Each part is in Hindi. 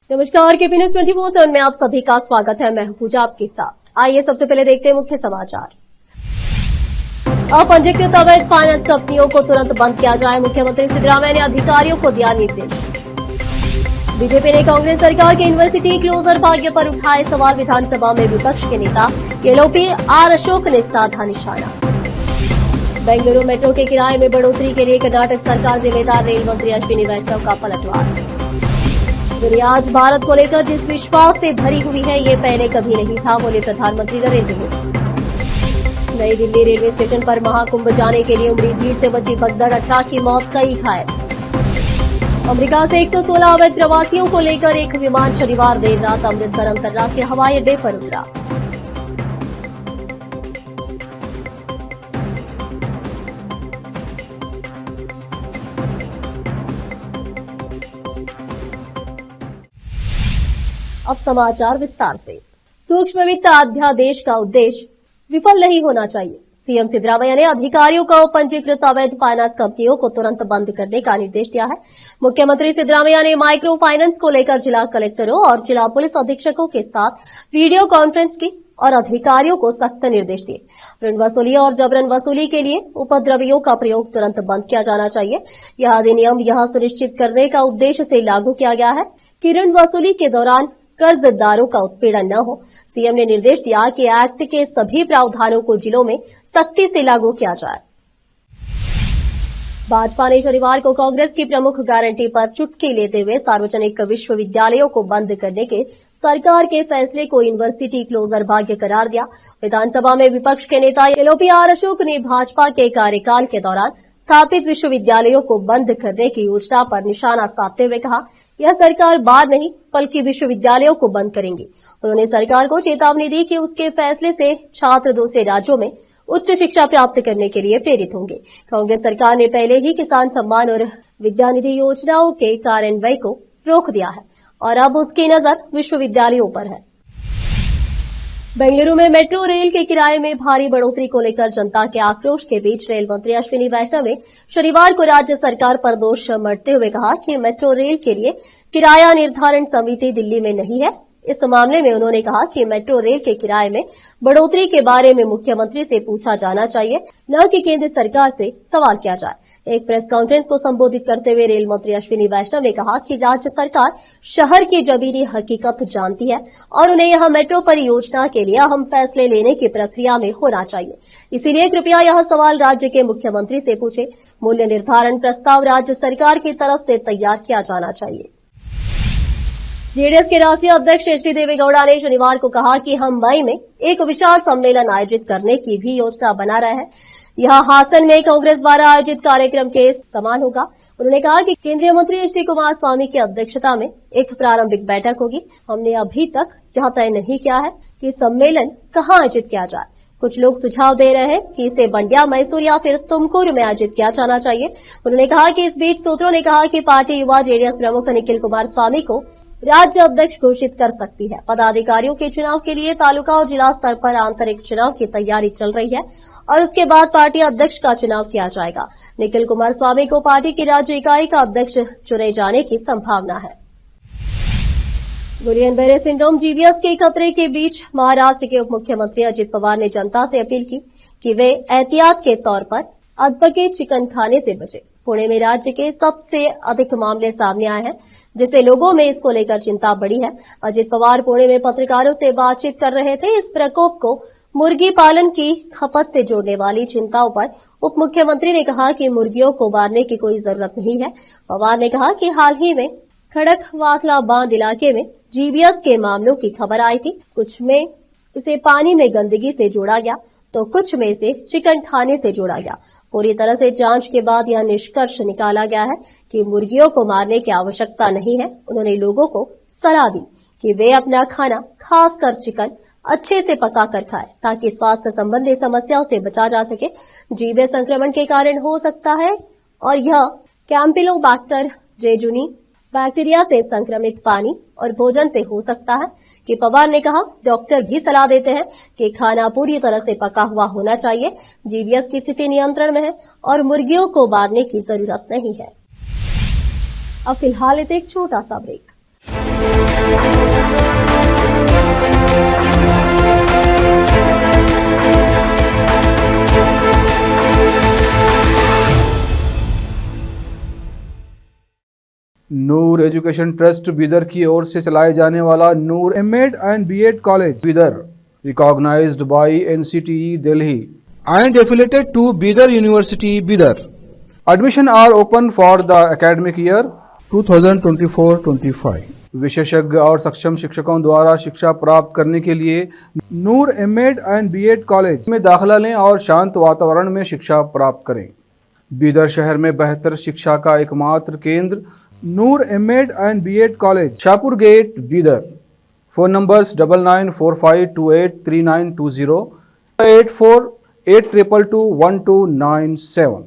नमस्कार, केपी न्यूज 24/7 में आप सभी का स्वागत है। मैं हूं पूजा आपके साथ। आइए सबसे पहले देखते हैं मुख्य समाचार। अपंजीकृत अवैध फाइनेंस कंपनियों को तुरंत बंद किया जाए, मुख्यमंत्री सिद्धरामैया ने अधिकारियों को दिया निर्देश। बीजेपी ने कांग्रेस सरकार के यूनिवर्सिटी क्लोजर भाग्य पर उठाए सवाल, विधानसभा में विपक्ष के नेता एलओपी आर अशोक ने साधा निशाना। बेंगलुरु मेट्रो के किराए में बढ़ोतरी के लिए कर्नाटक सरकार जिम्मेदार, रेल मंत्री अश्विनी वैष्णव का पलटवार। दुनिया आज भारत को लेकर जिस विश्वास से भरी हुई है, ये पहले कभी नहीं था, बोले प्रधानमंत्री नरेंद्र मोदी। नई दिल्ली रेलवे स्टेशन पर महाकुंभ जाने के लिए उमड़ी भीड़ से बची भगदड़, 18 की मौत, कई घायल। अमेरिका से 116 अवैध प्रवासियों को लेकर एक विमान शनिवार देर रात अमृतसर अंतर्राष्ट्रीय हवाई अड्डे पर उतरा। अब समाचार विस्तार से। सूक्ष्म वित्त अध्यादेश का उद्देश्य विफल नहीं होना चाहिए। सीएम सिद्धरामैया ने अधिकारियों को पंजीकृत अवैध फाइनेंस कंपनियों को तुरंत बंद करने का निर्देश दिया है। मुख्यमंत्री सिद्धरामैया ने माइक्रो फाइनेंस को लेकर जिला कलेक्टरों और जिला पुलिस अधीक्षकों के साथ वीडियो कॉन्फ्रेंस की और अधिकारियों को सख्त निर्देश दिए। ऋण वसूली और जबरन वसूली के लिए उपद्रवियों का प्रयोग तुरंत बंद किया जाना चाहिए। यह अधिनियम यह सुनिश्चित करने का उद्देश्य से लागू किया गया है कि ऋण वसूली के दौरान कर्जदारों का उत्पीड़न न हो। सीएम ने निर्देश दिया कि एक्ट के सभी प्रावधानों को जिलों में सख्ती से लागू किया जाए। भाजपा ने शनिवार को कांग्रेस की प्रमुख गारंटी पर चुटकी लेते हुए सार्वजनिक विश्वविद्यालयों को बंद करने के सरकार के फैसले को यूनिवर्सिटी क्लोजर भाग्य करार दिया। विधानसभा में विपक्ष के नेता एलओपी आर अशोक ने भाजपा के कार्यकाल के दौरान स्थापित विश्वविद्यालयों को बंद करने की योजना पर निशाना साधते हुए कहा, यह सरकार बाद नहीं बल्कि विश्वविद्यालयों को बंद करेंगी। उन्होंने सरकार को चेतावनी दी कि उसके फैसले से छात्र दूसरे राज्यों में उच्च शिक्षा प्राप्त करने के लिए प्रेरित होंगे। कांग्रेस सरकार ने पहले ही किसान सम्मान और विद्यानिधि योजनाओं के कार्यान्वयन को रोक दिया है और अब उसकी नजर विश्वविद्यालयों पर है। बेंगलुरु में मेट्रो रेल के किराए में भारी बढ़ोतरी को लेकर जनता के आक्रोश के बीच रेल मंत्री अश्विनी वैष्णव ने शनिवार को राज्य सरकार पर दोष मढ़ते हुए कहा कि मेट्रो रेल के लिए किराया निर्धारण समिति दिल्ली में नहीं है। इस मामले में उन्होंने कहा कि मेट्रो रेल के किराए में बढ़ोतरी के बारे में मुख्यमंत्री से पूछा जाना चाहिए, न कि केंद्र सरकार से सवाल किया जाए। एक प्रेस कॉन्फ्रेंस को संबोधित करते हुए रेल मंत्री अश्विनी वैष्णव ने कहा कि राज्य सरकार शहर की जमीनी हकीकत जानती है और उन्हें यह मेट्रो परियोजना के लिए अहम फैसले लेने की प्रक्रिया में होना चाहिए। इसीलिए कृपया यह सवाल राज्य के मुख्यमंत्री से पूछे। मूल्य निर्धारण प्रस्ताव राज्य सरकार की तरफ से तैयार किया जाना चाहिए। जेडीएस के राष्ट्रीय अध्यक्ष एचडी देवेगौड़ा ने शनिवार को कहा कि हम मई में एक विशाल सम्मेलन आयोजित करने की भी योजना बना रहे हैं। यह हासन में कांग्रेस द्वारा आयोजित कार्यक्रम के समान होगा। उन्होंने कहा कि केंद्रीय मंत्री एचडी कुमारस्वामी की अध्यक्षता में एक प्रारंभिक बैठक होगी। हमने अभी तक यह तय नहीं किया है कि सम्मेलन कहां आयोजित किया जाए। कुछ लोग सुझाव दे रहे हैं कि इसे बंडिया, मैसूर या फिर तुमकुर में आयोजित किया जाना चाहिए। उन्होंने कहा कि इस बीच सूत्रों ने कहा कि पार्टी युवा जेडीएस प्रमुख निखिल कुमारस्वामी को राज्य अध्यक्ष घोषित कर सकती है। पदाधिकारियों के चुनाव के लिए तालुका और जिला स्तर पर आंतरिक चुनाव की तैयारी चल रही है और उसके बाद पार्टी अध्यक्ष का चुनाव किया जाएगा। निखिल कुमारस्वामी को पार्टी की राज्य इकाई का अध्यक्ष चुने जाने की संभावना है। गुलियन बेरे सिंड्रोम जीबीएस के खतरे के बीच महाराष्ट्र के उप मुख्यमंत्री अजित पवार ने जनता से अपील की कि वे एहतियात के तौर पर अधपके चिकन खाने से बचे। पुणे में राज्य के सबसे अधिक मामले सामने आए हैं, जिससे लोगों में इसको लेकर चिंता बढ़ी है। अजित पवार पुणे में पत्रकारों से बातचीत कर रहे थे। इस प्रकोप को मुर्गी पालन की खपत से जोड़ने वाली चिंताओं पर उप मुख्यमंत्री ने कहा कि मुर्गियों को मारने की कोई जरूरत नहीं है। पवार ने कहा कि हाल ही में खड़कवासला बांध इलाके में जीबीएस के मामलों की खबर आई थी। कुछ में इसे पानी में गंदगी से जोड़ा गया तो कुछ में इसे चिकन खाने से जोड़ा गया। पूरी तरह से जांच के बाद यह निष्कर्ष निकाला गया है कि मुर्गियों को मारने की आवश्यकता नहीं है। उन्होंने लोगों को सलाह दी कि वे अपना खाना, खासकर चिकन, अच्छे से पकाकर खाएं ताकि स्वास्थ्य संबंधी समस्याओं से बचा जा सके। जीबीएस संक्रमण के कारण हो सकता है और यह कैम्पिलोबैक्टर जेजुनी बैक्टीरिया से संक्रमित पानी और भोजन से हो सकता है। कि पवार ने कहा, डॉक्टर भी सलाह देते हैं कि खाना पूरी तरह से पका हुआ होना चाहिए। जीबीएस की स्थिति नियंत्रण में है और मुर्गियों को मारने की जरूरत नहीं है। अब फिलहाल एक छोटा सा break. Noor education trust Bidar की ओर से चलाए जाने वाला Noor MEd and BEd college Bidar, recognised by NCTE Delhi and affiliated to Bidar University, Bidar. Admission are open for the academic year 2024-25. विशेषज्ञ और सक्षम शिक्षकों द्वारा शिक्षा प्राप्त करने के लिए नूर एमएड एंड बीएड कॉलेज में दाखिला लें और शांत वातावरण में शिक्षा प्राप्त करें। बीदर शहर में बेहतर शिक्षा का एकमात्र केंद्र Noor MEd and BEd college, Shahpur gate, Bidar. Phone numbers 9945283920, 8482221297।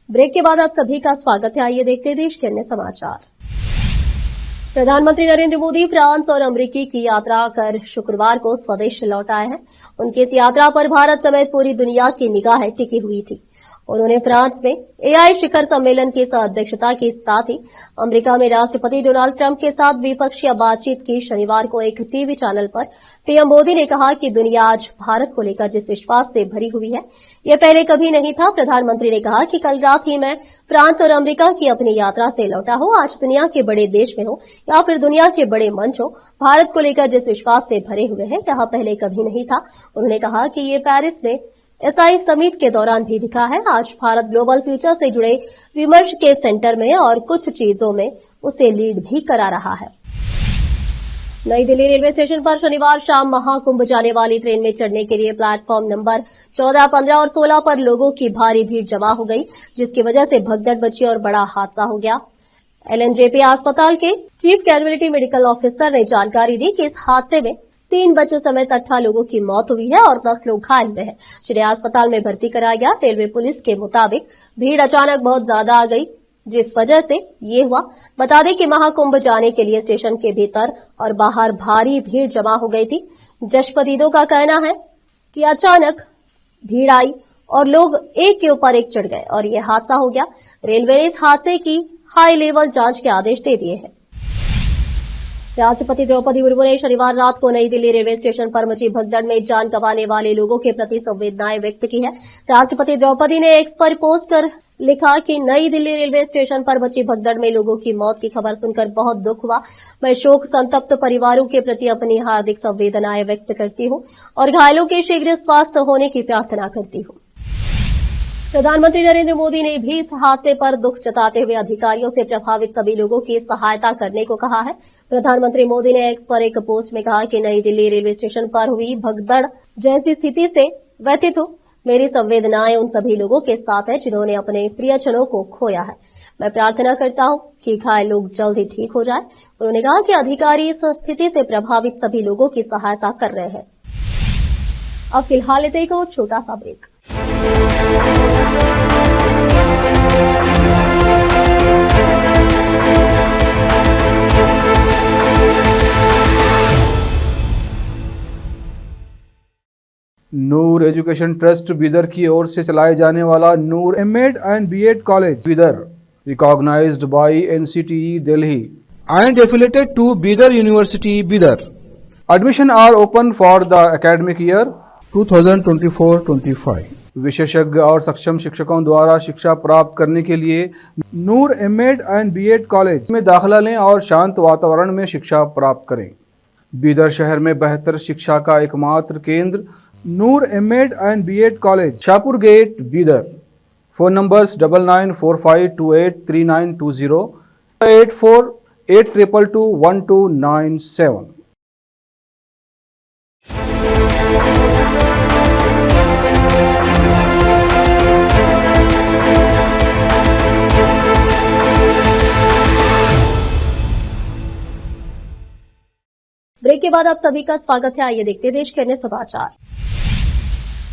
Break के बाद आप सभी का स्वागत है। आइए देखते हैं देश के अन्य समाचार। प्रधानमंत्री नरेंद्र मोदी फ्रांस और अमेरिकी की यात्रा कर शुक्रवार को स्वदेश लौट आए हैं। उनकी इस यात्रा पर भारत समेत पूरी दुनिया की निगाहें टिकी हुई थी। उन्होंने फ्रांस में एआई शिखर सम्मेलन की अध्यक्षता के साथ ही अमेरिका में राष्ट्रपति डोनाल्ड ट्रंप के साथ द्विपक्षीय बातचीत की। शनिवार को एक टीवी चैनल पर पीएम मोदी ने कहा कि दुनिया आज भारत को लेकर जिस विश्वास से भरी हुई है, यह पहले कभी नहीं था। प्रधानमंत्री ने कहा कि कल रात ही मैं फ्रांस और अमेरिका की अपनी यात्रा से लौटा हूं। आज दुनिया के बड़े देश में हो या फिर दुनिया के बड़े मंच हो, भारत को लेकर जिस विश्वास से भरे हुए हैं, यह पहले कभी नहीं था। उन्होंने कहा कि ये पेरिस में एसआई समिट के दौरान भी दिखा है। आज भारत ग्लोबल फ्यूचर से जुड़े विमर्श के सेंटर में और कुछ चीजों में उसे लीड भी करा रहा है। नई दिल्ली रेलवे स्टेशन पर शनिवार शाम महाकुंभ जाने वाली ट्रेन में चढ़ने के लिए प्लेटफॉर्म नंबर 14, 15 और 16 पर लोगों की भारी भीड़ जमा हो गई, जिसकी वजह से भगदड़ मची और बड़ा हादसा हो गया। एलएनजेपी अस्पताल के चीफ कैजुअलिटी मेडिकल ऑफिसर ने जानकारी दी कि इस हादसे में 3 बच्चों समेत 18 लोगों की मौत हुई है और 10 लोग घायल हुए हैं, जिन्हें अस्पताल में भर्ती कराया गया। रेलवे पुलिस के मुताबिक भीड़ अचानक बहुत ज्यादा आ गई, जिस वजह से ये हुआ। बता दें कि महाकुंभ जाने के लिए स्टेशन के भीतर और बाहर भारी भीड़ जमा हो गई थी। जशपदीदों का कहना है कि अचानक भीड़ आई और लोग एक के ऊपर एक चढ़ गए और ये हादसा हो गया। रेलवे ने इस हादसे की हाई लेवल जांच के आदेश दे दिए हैं। राष्ट्रपति द्रौपदी मुर्मू ने शनिवार रात को नई दिल्ली रेलवे स्टेशन पर मची भगदड़ में जान गंवाने वाले लोगों के प्रति संवेदनाएं व्यक्त की है। राष्ट्रपति द्रौपदी ने एक्स पर पोस्ट कर लिखा कि नई दिल्ली रेलवे स्टेशन पर मची भगदड़ में लोगों की मौत की खबर सुनकर बहुत दुख हुआ। मैं शोक संतप्त परिवारों के प्रति अपनी हार्दिक संवेदनाएं व्यक्त करती हूं और घायलों के शीघ्र स्वास्थ्य होने की प्रार्थना करती हूं। प्रधानमंत्री नरेंद्र मोदी ने भी इस हादसे पर दुख जताते हुए अधिकारियों से प्रभावित सभी लोगों की सहायता करने को कहा है। प्रधानमंत्री मोदी ने एक्स पर एक पोस्ट में कहा कि नई दिल्ली रेलवे स्टेशन पर हुई भगदड़ जैसी स्थिति से व्यथित हूं। मेरी संवेदनाएं उन सभी लोगों के साथ है जिन्होंने अपने प्रियजनों को खोया है। मैं प्रार्थना करता हूं कि घायल लोग जल्द ही ठीक हो जाएं। उन्होंने कहा कि अधिकारी इस स्थिति से प्रभावित सभी लोगों की सहायता कर रहे हैं। अब फिलहाल लेते एक और छोटा सा break. Noor education trust Bidar की ओर से चलाए जाने वाला Noor MEd and BEd college Bidar, recognised by NCTE Delhi And affiliated to Bidar University, Bidar. Admission are open for the academic year 2024-25. विशेषज्ञ और सक्षम शिक्षकों द्वारा शिक्षा प्राप्त करने के लिए नूर एमएड एंड बीएड कॉलेज में दाखिला लें और शांत वातावरण में शिक्षा प्राप्त करें। बीदर शहर में बेहतर शिक्षा का एकमात्र केंद्र Noor MEd and BEd college, Shahpur gate, Bidar. Phone numbers 9945283920, 8482221297। Break के बाद आप सभी का स्वागत है। आइए देखते हैं देश के अन्य समाचार।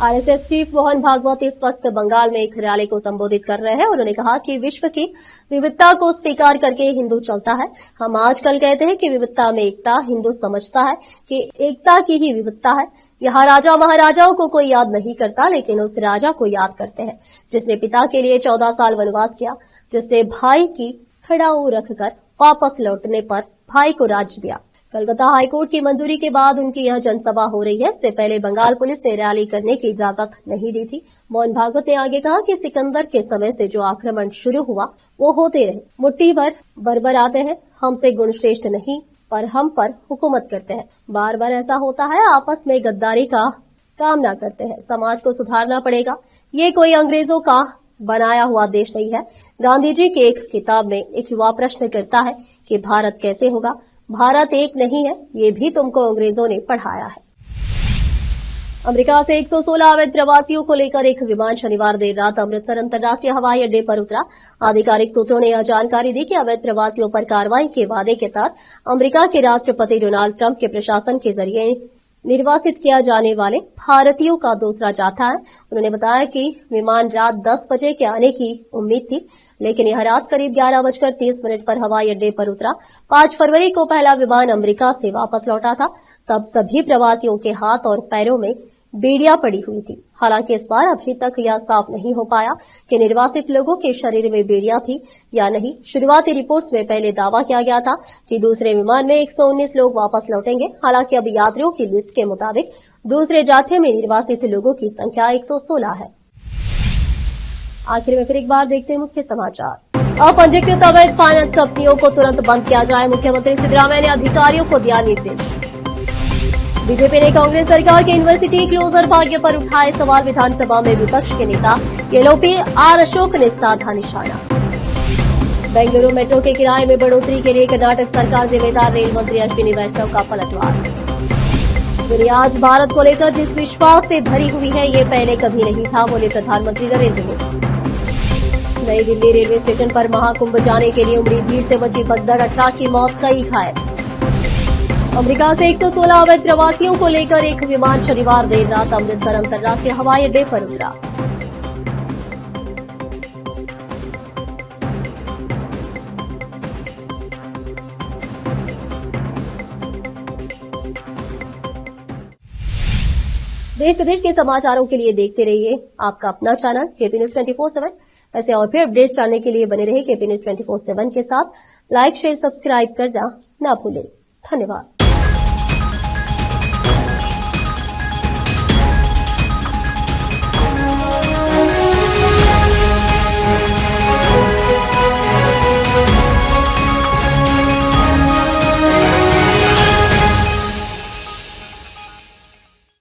आरएसएस चीफ मोहन भागवत इस वक्त बंगाल में एक रैली को संबोधित कर रहे हैं। उन्होंने कहा कि विश्व की विविधता को स्वीकार करके हिंदू चलता है। हम आजकल कहते हैं कि विविधता में एकता, हिंदू समझता है कि एकता की ही विविधता है। यहाँ राजा महाराजाओं को कोई याद नहीं करता, लेकिन उस राजा को याद करते हैं जिसने पिता के लिए 14 साल वनवास किया, जिसने भाई की खड़ाऊ रखकर वापस लौटने पर भाई को राज्य दिया। कलकत्ता हाईकोर्ट की मंजूरी के बाद उनकी यह जनसभा हो रही है। इससे पहले बंगाल पुलिस ने रैली करने की इजाजत नहीं दी थी। मोहन भागवत ने आगे कहा कि सिकंदर के समय से जो आक्रमण शुरू हुआ वो होते रहे। मुट्ठी भर बर्बर आते हैं, हमसे गुणश्रेष्ठ नहीं पर हम पर हुकूमत करते हैं। बार बार ऐसा होता है, आपस में गद्दारी का कामना करते हैं। समाज को सुधारना पड़ेगा। ये कोई अंग्रेजों का बनाया हुआ देश नहीं है। गांधी जी की एक किताब में एक युवा प्रश्न करता है कि भारत कैसे होगा। भारत एक नहीं है, ये भी तुमको अंग्रेजों ने पढ़ाया है। अमेरिका से 116 अवैध प्रवासियों को लेकर एक विमान शनिवार देर रात अमृतसर अंतर्राष्ट्रीय हवाई अड्डे पर उतरा। आधिकारिक सूत्रों ने यह जानकारी दी कि अवैध प्रवासियों पर कार्रवाई के वादे के तहत अमेरिका के राष्ट्रपति डोनाल्ड ट्रंप के प्रशासन के जरिए निर्वासित किया जाने वाले भारतीयों का दूसरा जाथा है। उन्होंने बताया कि विमान रात 10 बजे के आने की उम्मीद थी, लेकिन यह रात करीब 11:30 पर हवाई अड्डे पर उतरा। 5 फरवरी को पहला विमान अमेरिका से वापस लौटा था। तब सभी प्रवासियों के हाथ और पैरों में बेड़ियां पड़ी हुई थी। हालांकि इस बार अभी तक यह साफ नहीं हो पाया कि निर्वासित लोगों के शरीर में बेड़ियां थी या नहीं। शुरुआती रिपोर्ट्स में पहले दावा किया गया था कि दूसरे विमान में 119 लोग वापस लौटेंगे। हालांकि अब यात्रियों की लिस्ट के मुताबिक दूसरे जाथे में निर्वासित लोगों की संख्या 116 है। आखिर में फिर एक बार देखते हैं मुख्य समाचार। अपंजीकृत अवैध फाइनेंस कंपनियों को तुरंत बंद किया जाए, मुख्यमंत्री सिद्धरामैया ने अधिकारियों को दिया निर्देश। बीजेपी ने कांग्रेस सरकार के यूनिवर्सिटी क्लोजर भाग्य पर उठाए सवाल, विधानसभा में विपक्ष के नेता येलोपी आर अशोक ने साधा निशाना। बेंगलुरु मेट्रो के किराए में बढ़ोतरी के लिए कर्नाटक सरकार जिम्मेदार, रेल मंत्री अश्विनी वैष्णव का पलटवार। दुनिया आज भारत को लेकर जिस विश्वास से भरी हुई है, ये पहले कभी नहीं था, बोले प्रधानमंत्री नरेंद्र मोदी। नई दिल्ली रेलवे स्टेशन पर महाकुंभ जाने के लिए उमड़ी भीड़ से बची भगदड़, 18 की मौत, कई घायल। अमेरिका से 116 अवैध प्रवासियों को लेकर एक विमान शनिवार देर रात अमृतसर अंतर्राष्ट्रीय हवाई अड्डे पर उतरा। देश प्रदेश के समाचारों के लिए देखते रहिए आपका अपना चैनल केपी न्यूज 24/7। ऐसे और भी अपडेट्स जानने के लिए बने रहे केपी न्यूज 24/7 के साथ। लाइक, शेयर, सब्सक्राइब करना ना भूलें। धन्यवाद।